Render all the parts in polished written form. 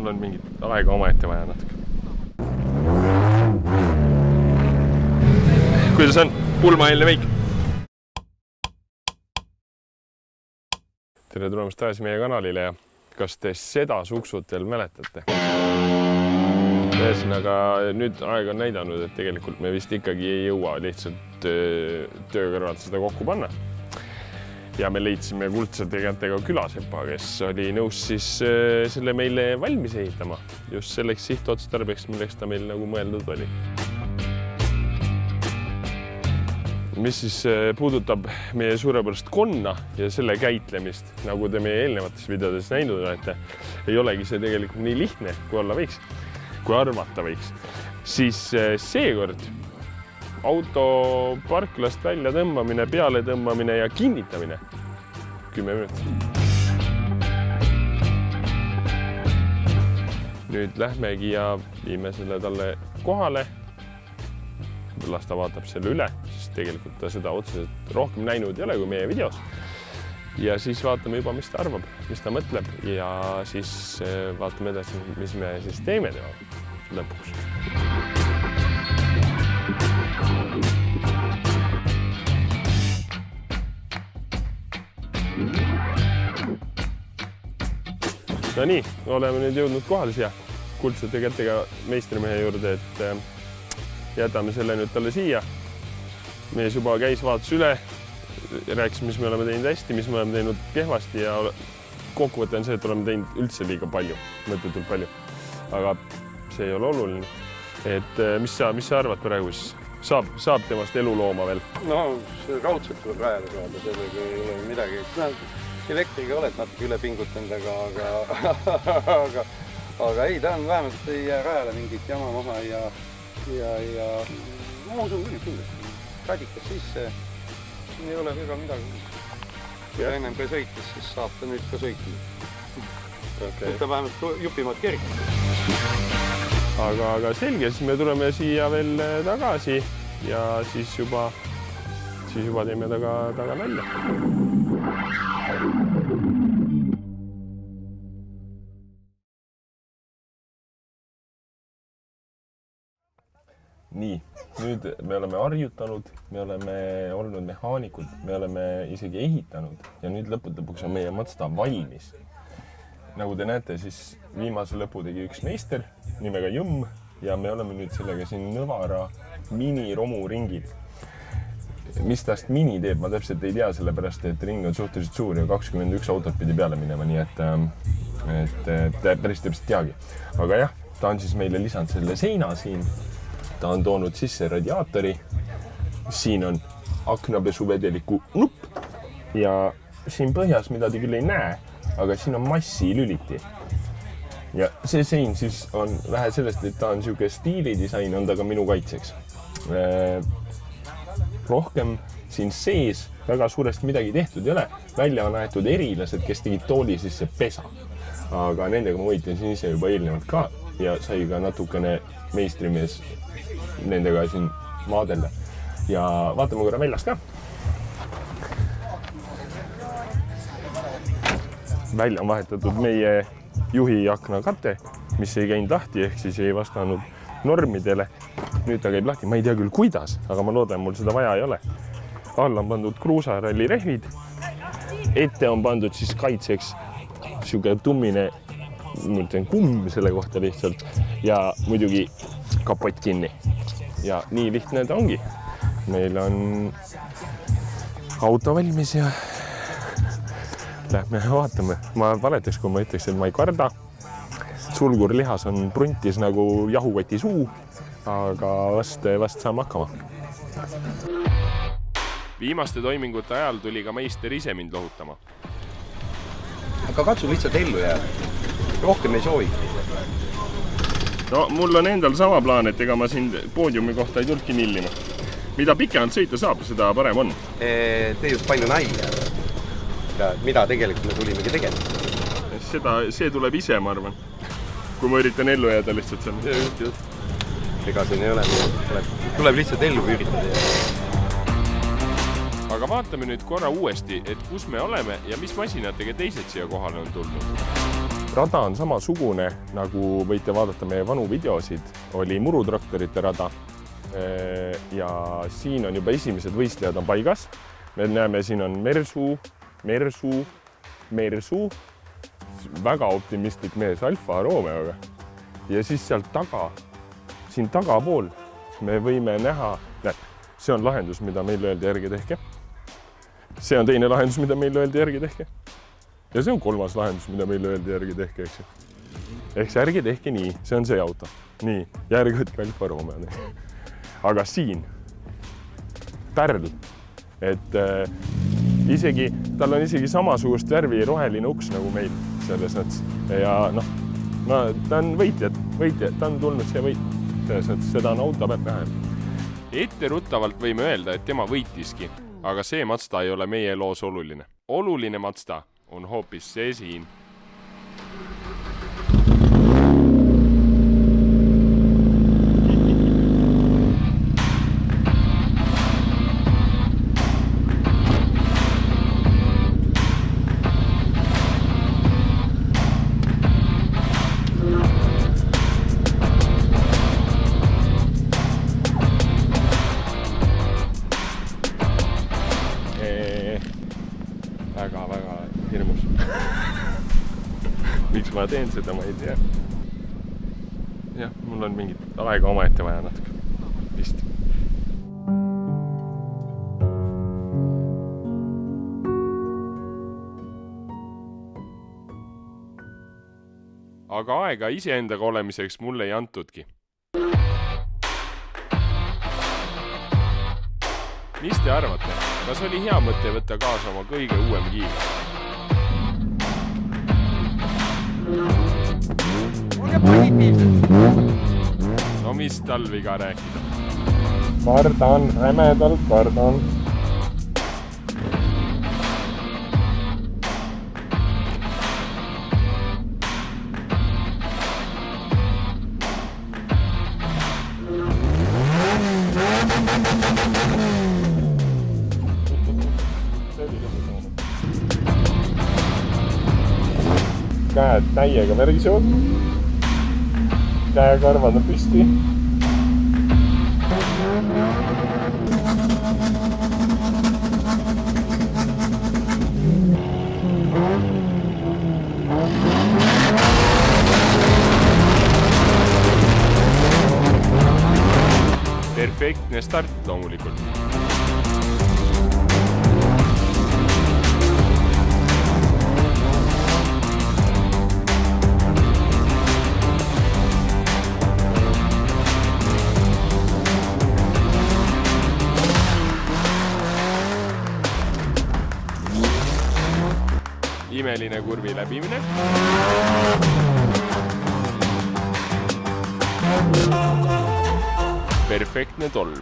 Mul on mingit aega omaette vaja natuke. Kuidas on pulmaeelne veik? Tere tulemast tagasi meie kanalile ja kas te seda suksut veel mäletate? Ühesõnaga, nüüd aeg on näidanud, et tegelikult me vist ikkagi ei jõua lihtsalt töö kõrvalt seda kokku panna. Ja me leidsime kuldsete kätega külasepa, kes oli nõus siis selle meile valmis ehitama. Just selleks sihtotstarbeks, milleks ta meil nagu mõeldud oli. Mis siis puudutab meie suurepärast konna ja selle käitlemist, nagu te meie eelnevates videodes näinud olete, ei olegi see tegelikult nii lihtne, kui olla võiks, kui arvata võiks. Siis seekord auto parklast välja tõmbamine, peale tõmbamine ja kinnitamine 10 minutit. Nüüd lähmegi ja viime selle talle kohale. Las ta vaatab selle üle, sest tegelikult ta seda otseselt rohkem näinud ei ole kui meie videos. Ja siis vaatame juba, mis ta arvab, mis ta mõtleb ja siis vaatame edasi, mis me siis teeme tema lõpuks. No nii, oleme nüüd jõudnud kohale siia kuldsete kätega meistrimehe juurde, et jätame selle nüüd talle siia. Mees juba käis vaatus üle, rääkis, mis me oleme teinud hästi, mis me oleme teinud kehvasti ja kokkuvõte on see, et oleme teinud üldse liiga palju, mõttetult palju. Aga see ei ole oluline. Et mis sa arvad praegu siis? Saab temast elulooma veel? No, see raudselt tuleb rajale saada, sellega ei ole midagi. Elektriga oled natuke üle pingutanud, aga ei, ta on vähemalt ei jää rajale mingit jama maha ja ma usun küll kindlasti. Radikas sisse, ei ole väga midagi. Ja ennem kui sõitis, siis saab ta nüüd ka sõitnud. Okay. Ta vähemalt jupimad kergid. Aga selge, siis me tuleme siia veel tagasi ja siis juba teeme taga nalja. Nii, nüüd me oleme harjutanud, me oleme olnud mehaanikud, me oleme isegi ehitanud ja nüüd lõpuks on meie Mazda valmis. Nagu te näete, siis viimase lõpu tegi üks meister nimega Jõmm ja me oleme nüüd sellega siin Nõvara mini-romu ringid. Mis tast mini teeb, ma täpselt ei tea, sellepärast, et ring on suhteliselt suur ja 21 autot pidi peale minema, nii et päris täpselt teagi. Aga jah, ta on siis meile lisanud selle seina siin. Ta on toonud sisse radiaatori. Siin on aknapesuvedeliku nupp ja siin põhjas, mida te küll ei näe, aga siin on massi lüliti. Ja see sein siis on vähe sellest, et ta on siuke stiilidisain, on ta ka minu kaitseks. Rohkem siin sees väga suuresti midagi tehtud ei ole. Välja on aetud erilased, kes tegid tooli sisse pesa. Aga nendega ma võitlesin ise juba eelnevalt ka ja sai ka natukene meistrimees nendega siin maadella. Ja vaatame korra väljast ka. Välja on vahetatud meie juhi akna kate, mis ei käinud lahti, ehk siis ei vastanud normidele. Nüüd ta käib lahti, ma ei tea küll kuidas, aga ma loodan, mul seda vaja ei ole. Alla on pandud kruusaralli rehvid. Ette on pandud siis kaitseks siuke tummine, mõtlen kumm selle kohta lihtsalt ja muidugi kapott kinni. Ja nii lihtne ta ongi. Meil on auto valmis ja lähme vaatame. Ma valetaks, kui ma ütleks, et ma ei karda. Sulgurlihas on pruntis nagu jahukoti suu, aga vast saame hakkama. Viimaste toimingute ajal tuli ka meister ise mind lohutama. Aga katsu lihtsalt ellu jääda. Rohkem ei soovi. No, mul on endal sama plaan, et ega ma siin poodiumi kohta ei tulki nillima. Mida pikemalt sõita saab, seda parem on. Tee just palju nalja. Mida tegelikult me tulimegi tegema. See tuleb ise, ma arvan. Kui ma üritan ellu jääda lihtsalt seal. Just. Ega siin ei ole. Tuleb lihtsalt ellu üritada. Aga vaatame nüüd korra uuesti, et kus me oleme ja mis masinatega teised siia kohale on tulnud. Rada on samasugune, nagu võite vaadata meie vanu videosid, oli murutraktorite rada. Ja siin on juba esimesed võistlejad on paigas. Me näeme, siin on Mersu, väga optimistlik mees Alfa Romeoga. Ja siis sealt taga, siin tagapool me võime näha, see on lahendus, mida meil öeldi järgi tehke. See on teine lahendus, mida meil öeldi järgi tehke. Ja see on kolmas lahendus, mida meil öeldi järgi tehke, eks. Ehk see järgi tehke nii, see on see auto. Nii, järgi võtke Alfa Romeo. Aga siin, pärl, et tal on isegi samasugust värvi roheline uks nagu meil selles mõttes. Ja ta on võitja, ta on tulnud see võit. Selles mõttes, seda on auto peab näha. Etteruttavalt võime öelda, et tema võitiski, aga see Mazda ei ole meie loos oluline. Oluline Mazda on hoopis see siin. Väga hirmus. Miks ma teen seda, ma ei tea. Jah, mul on mingit aega omaette vaja natuke. Vist. Aga aega iseendaga olemiseks mulle ei antudki. Mis te arvate? Kas oli hea mõte võtta kaasa oma kõige uuem kiil? Olge positiivsed! No mis tal viga rääkida? Kardan, rämedalt kardan. Käed täiega värisevad. Käekarvad on püsti. Perfektne start loomulikult. Imeline kurvi läbimine. Perfektne tolm.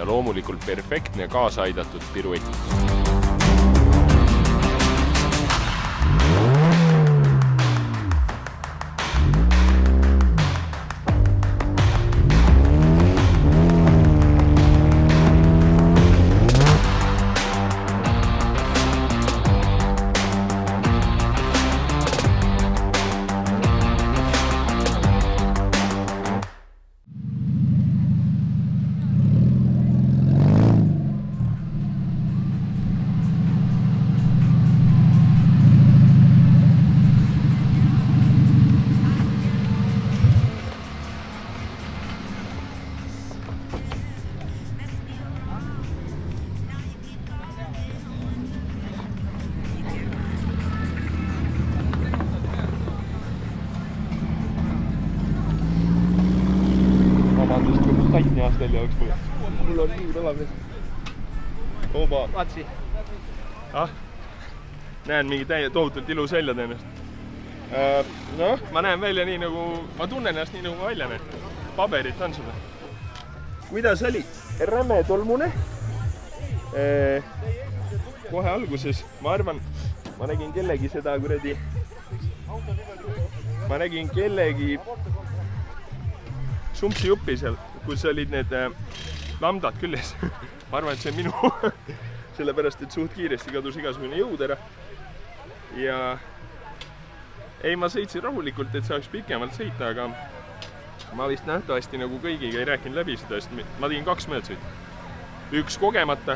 Loomulikult perfektne kaasa aidatud piruett. Vabandust, kui tatt nihast välja oleks mulle. Mul on liiv olemas. Oba. Vaatsi. Näen mingi tohutult ilus välja tõenäoliselt. Noh, ma näen välja nii nagu, ma tunnen ennast nii nagu ma välja näen. Paberit on sulle. Kuidas oli? Räme tolmune. Kohe alguses, ma arvan, ma nägin kellegi seda kuradi. Ma nägin kellegi sumpsi juppi seal, kus olid need lambdad küljes. Ma arvan, et see on minu, sellepärast, et suht kiiresti kadus igasugune jõud ära. Ja ei, ma sõitsin rahulikult, et saaks pikemalt sõita, aga ma vist nähtavasti nagu kõigiga ei rääkinud läbi seda, sest ma tegin 2 möödsõit. Üks kogemata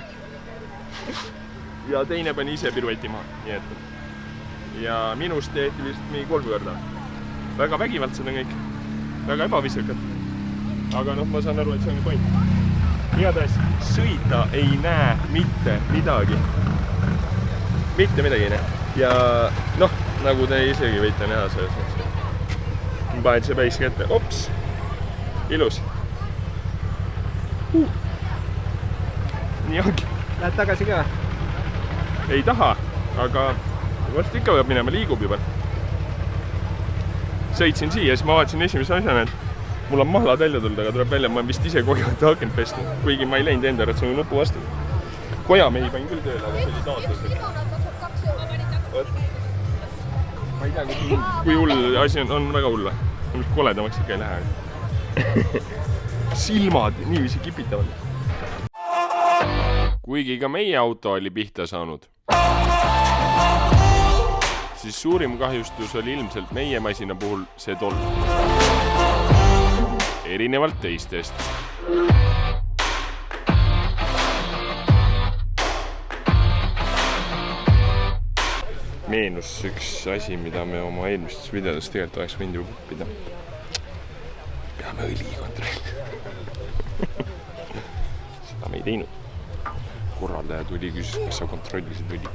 ja teine pani ise pirueti maha. Nii et. Ja minust tehti vist mingi 3 korda. Väga vägivaldsed on kõik, väga ebaviisakad. Aga noh, ma saan aru, et see on point. Igatahes sõita ei näe mitte midagi. Mitte midagi ei näe. Ja noh, nagu te isegi võite näha selles mõttes. Ma panen see päis kätte. Ops! Ilus. Nii ongi. Lähed tagasi ka? Ei taha, aga varsti ikka peab minema, liigub juba. Sõitsin siia, siis ma vaatasin esimese asjana, et mul on mahlad välja tulnud, aga tuleb välja, ma vist ise kogemata haken pestnud, kuigi ma ei läinud enda arvates nagu nupu vastu. Kojamehi panin küll tööle, aga see oli taotlus. Ma ei tea, kui hull asi on väga hull. Koledamaks ikka ei lähe. Silmad niiviisi kipitavad. Kuigi ka meie auto oli pihta saanud, siis suurim kahjustus oli ilmselt meie masina puhul see tolm. Erinevalt teistest. Meenus üks asi, mida me oma eelmistes videodes tegelikult oleks võinud juba õppida. Peame õli kontrolli. Seda me ei teinud. Korraldaja tuli küsis, kas sa kontrollisid õli.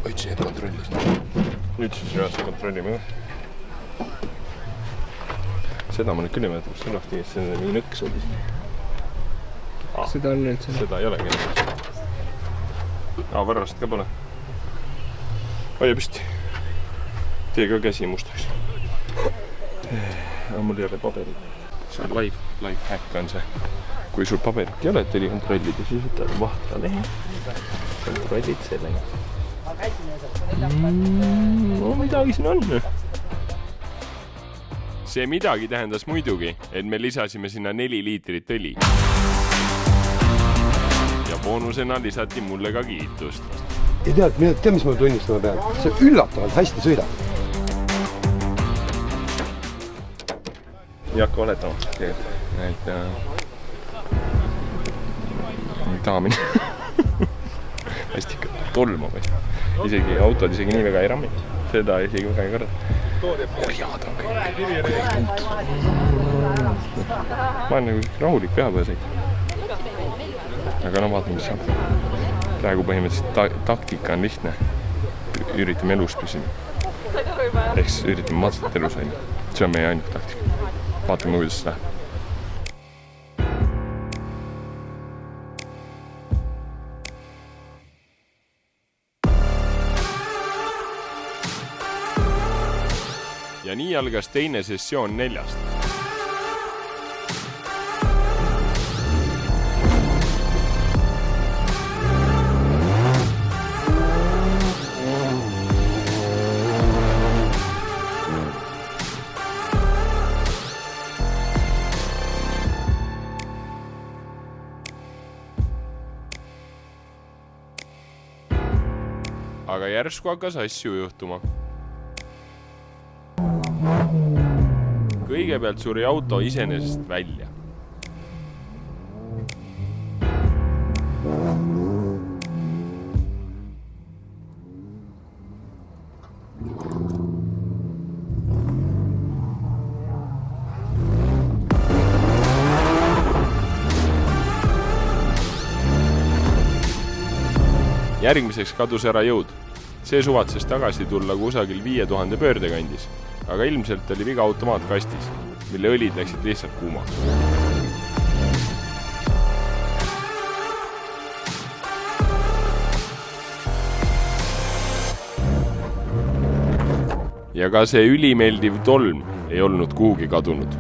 Ma ütlesin, et kontrollisin. Nüüd siis reaalselt kontrollime. Seda ma nüüd küll ei mäleta, kus see lahti, et see mingi nõks oli. Seda on nüüd see. Seda ei olegi. Võrrast ka pole. Hoia püsti. Tee ka käsi mustaks. Aga mul ei ole paberit. See life hack on see. Kui sul paberit ei ole, et oli kontrollida, siis võtad vahtra lehe. Kontrollid sellega. No midagi siin on. See midagi tähendas muidugi, et me lisasime sinna 4 liitrit õli. Ja boonusena lisati mulle ka kiitust. Ei tea, mis ma tunnistama pean? See üllatavalt hästi sõidab. Ei hakka valetama, et tahamine. Hästi ikka tolma või. Isegi autod isegi nii väga ei rammi. Seda isegi väga ei korda. Kurjad on kõik. Ma olen nagu rahulik peapõõseid. Aga no vaatame, mis saab. Praegu põhimõtteliselt taktika on lihtne. Üritame elus püsida. Ehk siis üritame matsat elus aina. See on meie ainult taktika. Vaatame, kuidas see läheb. Ja nii algas teine sessioon 4. Aga järsku hakkas asju juhtuma. Kõigepealt suri auto iseenesest välja. Järgmiseks kadus ära jõud. See suvatses tagasi tulla kusagil 5000 pöörde kandis, aga ilmselt oli viga automaatkastis, mille õlid läksid lihtsalt kuumaks. ja ka see ülimeeldiv tolm ei olnud kuhugi kadunud.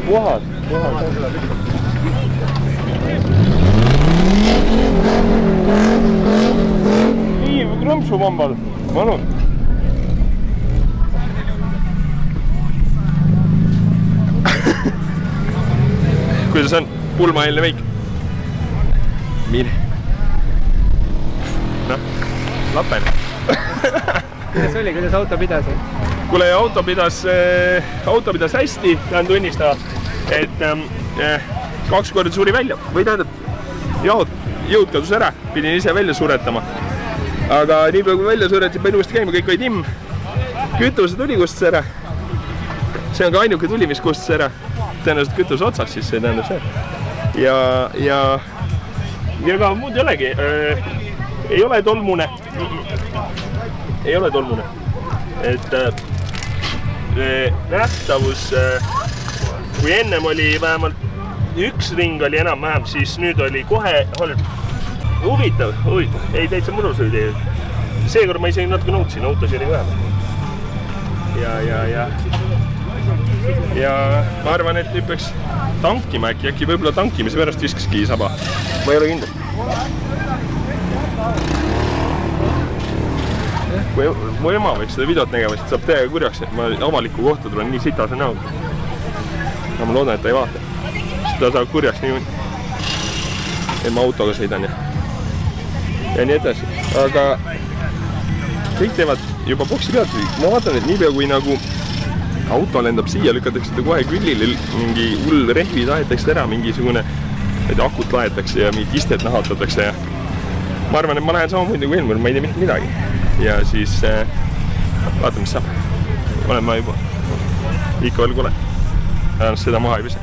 Puhas. Nii, krõmpsumambal. Manu. Kuidas on? Pulmaeelne veik. Mine. Noh, lapen. Kuidas oli, kuidas auto pidas? Kuule, auto pidas hästi, tahan tunnistada, et 2 korda suri välja. Või tähendab, jõud kadus ära, pidin ise välja suretama. Aga nii palju kui välja suretsin, panin uuesti käima, kõik oli timm. Kütuse tuli kustus ära. See on ka ainuke tuli, mis kustus ära. Tõenäoliselt kütuse otsas, siis see tähendab see. Ja ka muud ei olegi. Ei ole tolmune. Ei ole tolmune. Et nähtavus, kui ennem oli vähemalt üks ring oli enam-vähem, siis nüüd oli kohe huvitav. Ei, täitsa mõnus oli tegelikult. Seekord ma isegi natuke nõudsin, autos oli vähem. Ja ma arvan, et nüüd peaks tankima äkki võib-olla tankimise pärast viskaski saba. Ma ei ole kindel. Kui mu ema võiks seda videot nägema, siis saab täiega kurjaks, et ma avalikku kohta tulen nii sitase näoga. Ja ma loodan, et ta ei vaata. Siis ta saab kurjaks nii, et ma autoga sõidan ja nii edasi. Aga kõik teevad juba boksi pealt. Ma vaatan, et nii pea kui nagu auto lendab siia, lükatakse ta kohe küllile, mingi hull rehvi tahetakse ära, mingisugune akut laetakse ja mingit istet nahatatakse. Ma arvan, et ma lähen samamoodi nagu eelmine, ma ei tee mitte midagi. Ja siis vaatame, mis saab. Olen ma juba ikka veel kole. Seda maha ei pese.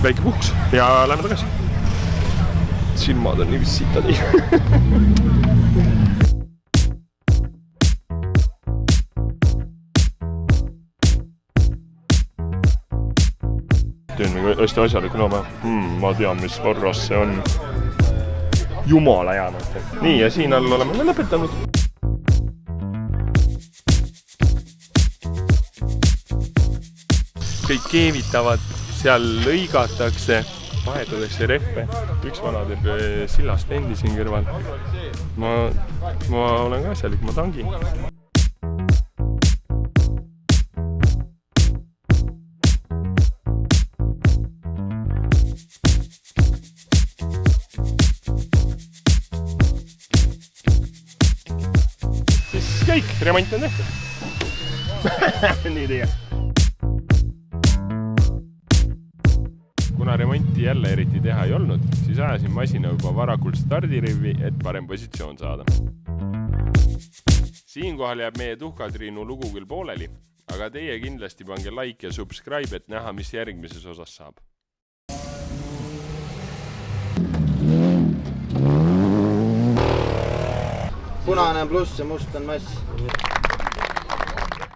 Väike puhkus ja lähme tagasi. Silmad on nii sitad. Teen mingi hästi asjalik looma. Ma tean, mis korras see on. Jumala hea mõte. Nii, ja siin all oleme me lõpetanud. Kõik keevitavad, seal lõigatakse, vahetatakse rehve. Üks vana teeb sillast endi siin kõrval. Ma olen ka asjalik, ma tangin. Kõik, remont on tehtud. Nii teie. Kuna remonti jälle eriti teha ei olnud, siis ajasin masina juba varakult stardirivvi, et parem positsioon saada. Siinkohal jääb meie Tuhkatriinu lugu küll pooleli, aga teie kindlasti pange like ja subscribe, et näha, mis järgmises osas saab. Punane pluss ja must on mass.